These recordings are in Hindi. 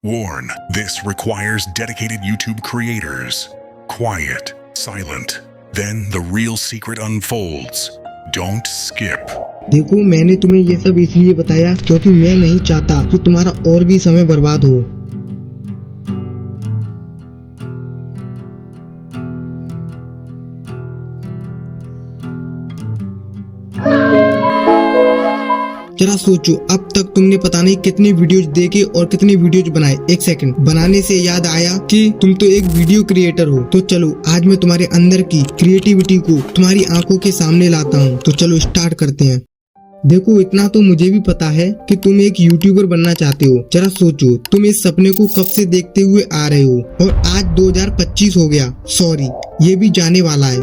Warn, this requires dedicated YouTube creators. Quiet, silent. Then the real secret unfolds. Don't skip. देखो, मैंने तुम्हें ये सब इसलिए बताया क्योंकि मैं नहीं चाहता कि तुम्हारा और भी समय बर्बाद हो। जरा सोचो, अब तक तुमने पता नहीं कितने वीडियोज देखे और कितने वीडियोज बनाए। एक सेकंड, बनाने से याद आया कि तुम तो एक वीडियो क्रिएटर हो। तो चलो, आज मैं तुम्हारे अंदर की क्रिएटिविटी को तुम्हारी आंखों के सामने लाता हूँ। तो चलो स्टार्ट करते हैं। देखो, इतना तो मुझे भी पता है कि तुम एक यूट्यूबर बनना चाहते हो। जरा सोचो, तुम इस सपने को कब से देखते हुए आ रहे हो और आज 2025 हो गया। सॉरी, ये भी जाने वाला है।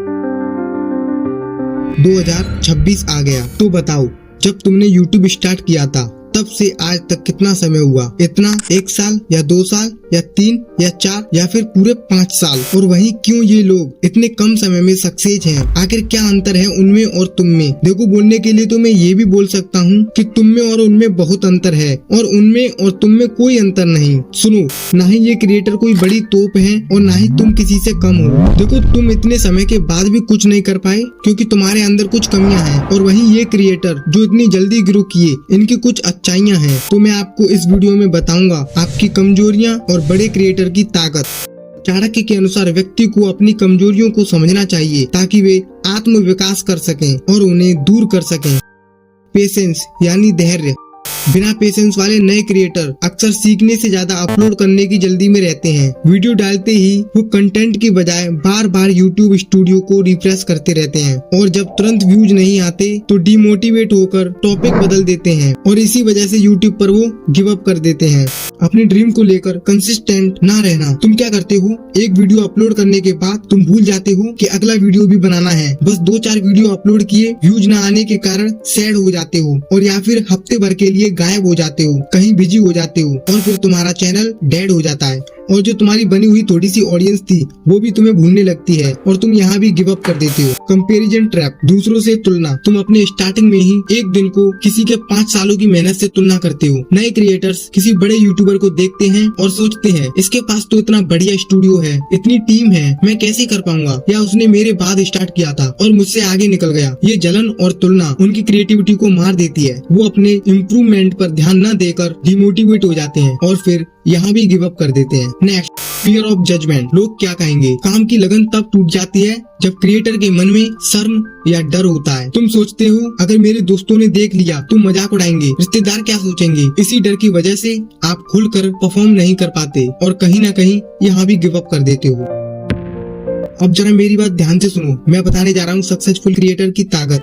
2026 आ गया। तो बताओ, जब तुमने YouTube स्टार्ट किया था तब से आज तक कितना समय हुआ? इतना? 1 साल या 2 साल या 3 या 4 या फिर पूरे 5 साल? और वहीं क्यों ये लोग इतने कम समय में सक्सेस हैं? आखिर क्या अंतर है उनमें और तुम में? देखो, बोलने के लिए तो मैं ये भी बोल सकता हूँ कि तुम में और उनमें बहुत अंतर है और उनमें और तुम में कोई अंतर नहीं। सुनो, ना ही ये क्रिएटर कोई बड़ी तोप है और ना ही तुम किसी से कम हो। देखो, तुम इतने समय के बाद भी कुछ नहीं कर पाए क्योंकि तुम्हारे अंदर कुछ कमियां हैं, और वहीं ये क्रिएटर जो इतनी जल्दी ग्रो किए, इनकी कुछ अच्छाइयां हैं। तो मैं आपको इस वीडियो में बताऊंगा आपकी कमजोरियां और बड़े क्रिएटर की ताकत। चाणक्य के अनुसार व्यक्ति को अपनी कमजोरियों को समझना चाहिए ताकि वे आत्म विकास कर सकें और उन्हें दूर कर सकें। पेशेंस यानी धैर्य। बिना पेशेंस वाले नए क्रिएटर अक्सर सीखने से ज्यादा अपलोड करने की जल्दी में रहते हैं। वीडियो डालते ही वो कंटेंट की बजाय बार बार यूट्यूब स्टूडियो को रिफ्रेश करते रहते हैं, और जब तुरंत व्यूज नहीं आते तो डिमोटिवेट होकर टॉपिक बदल देते हैं और इसी वजह से यूट्यूब पर वो गिव अप कर देते हैं। अपने ड्रीम को लेकर कंसिस्टेंट ना रहना। तुम क्या करते हो, एक वीडियो अपलोड करने के बाद तुम भूल जाते हो कि अगला वीडियो भी बनाना है। बस 2-4 वीडियो अपलोड किए, व्यूज न आने के कारण सैड हो जाते हो और या फिर हफ्ते भर के लिए गायब हो जाते हो, कहीं बिजी हो जाते हो और फिर तुम्हारा चैनल डेड हो जाता है और जो तुम्हारी बनी हुई थोड़ी सी ऑडियंस थी वो भी तुम्हें भूलने लगती है और तुम यहाँ भी गिव अप कर देते हो। Comparison trap. दूसरों से तुलना। तुम अपने स्टार्टिंग में ही एक दिन को किसी के 5 सालों की मेहनत से तुलना करते हो। नए क्रिएटर्स किसी बड़े यूट्यूबर को देखते हैं और सोचते हैं इसके पास तो इतना बढ़िया स्टूडियो है, इतनी टीम है, मैं कैसे कर पाऊंगा, या उसने मेरे बाद स्टार्ट किया था और मुझसे आगे निकल गया। ये जलन और तुलना उनकी क्रिएटिविटी को मार देती है। वो अपने इम्प्रूवमेंट पर ध्यान न देकर डिमोटिवेट हो जाते हैं और फिर यहाँ भी गिव अप कर देते हैं। Next, fear of judgement. लोग क्या कहेंगे। काम की लगन तब टूट जाती है जब क्रिएटर के मन में शर्म या डर होता है। तुम सोचते हो अगर मेरे दोस्तों ने देख लिया तो मजाक उड़ाएंगे, रिश्तेदार क्या सोचेंगे। इसी डर की वजह से आप खुलकर परफॉर्म नहीं कर पाते और कहीं ना कहीं यहाँ भी गिव अप कर देते हो। अब जरा मेरी बात ध्यान से सुनो, मैं बताने जा रहा हूँ सक्सेसफुल क्रिएटर की ताकत।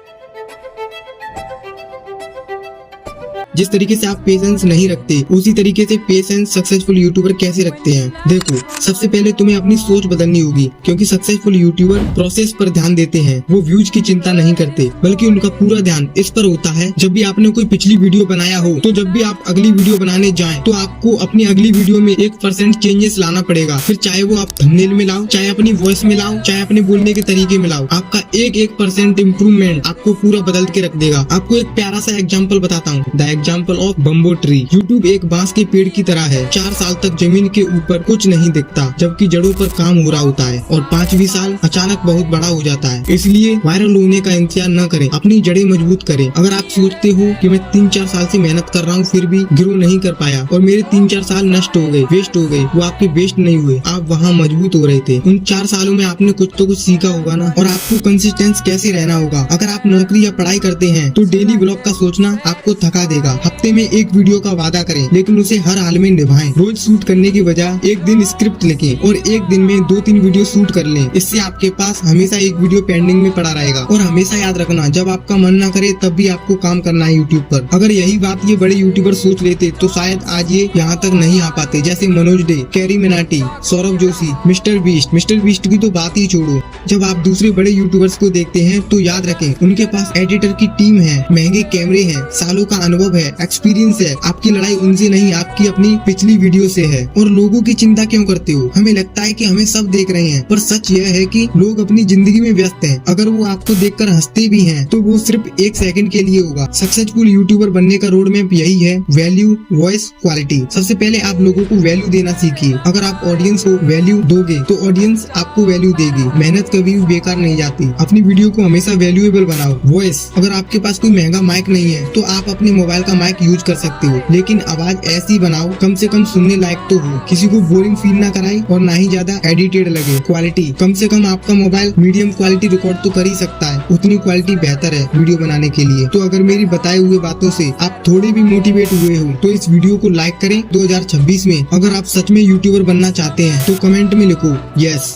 जिस तरीके से आप पेशेंस नहीं रखते, उसी तरीके से पेशेंस सक्सेसफुल यूट्यूबर कैसे रखते हैं। देखो, सबसे पहले तुम्हें अपनी सोच बदलनी होगी क्योंकि सक्सेसफुल यूट्यूबर प्रोसेस पर ध्यान देते हैं। वो व्यूज की चिंता नहीं करते, बल्कि उनका पूरा ध्यान इस पर होता है जब भी आपने कोई पिछली वीडियो बनाया हो तो जब भी आप अगली वीडियो बनाने जाएं तो आपको अपनी अगली वीडियो में 1% चेंजेस लाना पड़ेगा। फिर चाहे वो आप थंबनेल में लाओ, चाहे अपनी वॉइस में लाओ, चाहे अपने बोलने के तरीके में लाओ, आपका 1% इम्प्रूवमेंट आपको पूरा बदल के रख देगा। आपको एक प्यारा सा एग्जाम्पल बताता हूँ। Example of bamboo tree. YouTube एक बांस के पेड़ की तरह है। 4 साल तक जमीन के ऊपर कुछ नहीं दिखता जबकि जड़ों पर काम हो रहा होता है और 5वें साल अचानक बहुत बड़ा हो जाता है। इसलिए वायरल होने का इंतजार न करें, अपनी जड़ें मजबूत करें। अगर आप सोचते हो कि मैं 3-4 साल से मेहनत कर रहा हूँ फिर भी ग्रो नहीं कर पाया और मेरे 3-4 साल नष्ट हो गए, वेस्ट हो गए, वो आपके वेस्ट नहीं हुए, आप वहाँ मजबूत हो रहे थे। उन 4 सालों में आपने कुछ तो कुछ सीखा होगा ना। और आपको कंसिस्टेंस कैसे रहना होगा। अगर आप नौकरी या पढ़ाई करते हैं तो डेली ब्लॉग का सोचना आपको थका देगा। हफ्ते में एक वीडियो का वादा करें लेकिन उसे हर हाल में निभाएं। रोज शूट करने की बजाय एक दिन स्क्रिप्ट लिखें और एक दिन में 2-3 वीडियो शूट कर लें। इससे आपके पास हमेशा एक वीडियो पेंडिंग में पड़ा रहेगा। और हमेशा याद रखना, जब आपका मन ना करे तब भी आपको काम करना है यूट्यूब पर। अगर यही बात ये बड़े यूट्यूबर सोच लेते तो शायद आज ये यहाँ तक नहीं आ पाते, जैसे Manoj day, carry Minati, Saurabh Joshi, mister beast की तो बात ही छोड़ो। जब आप दूसरे बड़े यूट्यूबर्स को देखते हैं तो याद रखें उनके पास एडिटर की टीम है, महंगे कैमरे हैं, सालों का अनुभव है है, एक्सपीरियंस है। आपकी लड़ाई उनसे नहीं, आपकी अपनी पिछली वीडियो से है। और लोगों की चिंता क्यों करते हो? हमें लगता है कि हमें सब देख रहे हैं, पर सच यह है कि लोग अपनी जिंदगी में व्यस्त हैं। अगर वो आपको देखकर हंसते भी हैं तो वो सिर्फ एक सेकंड के लिए होगा। सक्सेसफुल यूट्यूबर बनने का रोड मैप यही है, वैल्यू, वॉइस, क्वालिटी। सबसे पहले आप लोगों को वैल्यू देना सीखिए। अगर आप ऑडियंस को वैल्यू दोगे तो ऑडियंस आपको वैल्यू देगी। मेहनत कभी भी बेकार नहीं जाती। अपनी वीडियो को हमेशा वैल्यूएबल बनाओ। वॉइस, अगर आपके पास कोई महंगा माइक नहीं है तो आप अपने मोबाइल का माइक यूज कर सकते हो, लेकिन आवाज ऐसी बनाओ कम से कम सुनने लायक तो हो, किसी को बोरिंग फील ना कराए और ना ही ज्यादा एडिटेड लगे। क्वालिटी, कम से कम आपका मोबाइल मीडियम क्वालिटी रिकॉर्ड तो कर ही सकता है, उतनी क्वालिटी बेहतर है वीडियो बनाने के लिए। तो अगर मेरी बताए हुए बातों से आप थोड़े भी मोटिवेट हुए हो तो इस वीडियो को लाइक करें। 2026 में अगर आप सच में यूट्यूबर बनना चाहते हैं तो कमेंट में लिखो यस।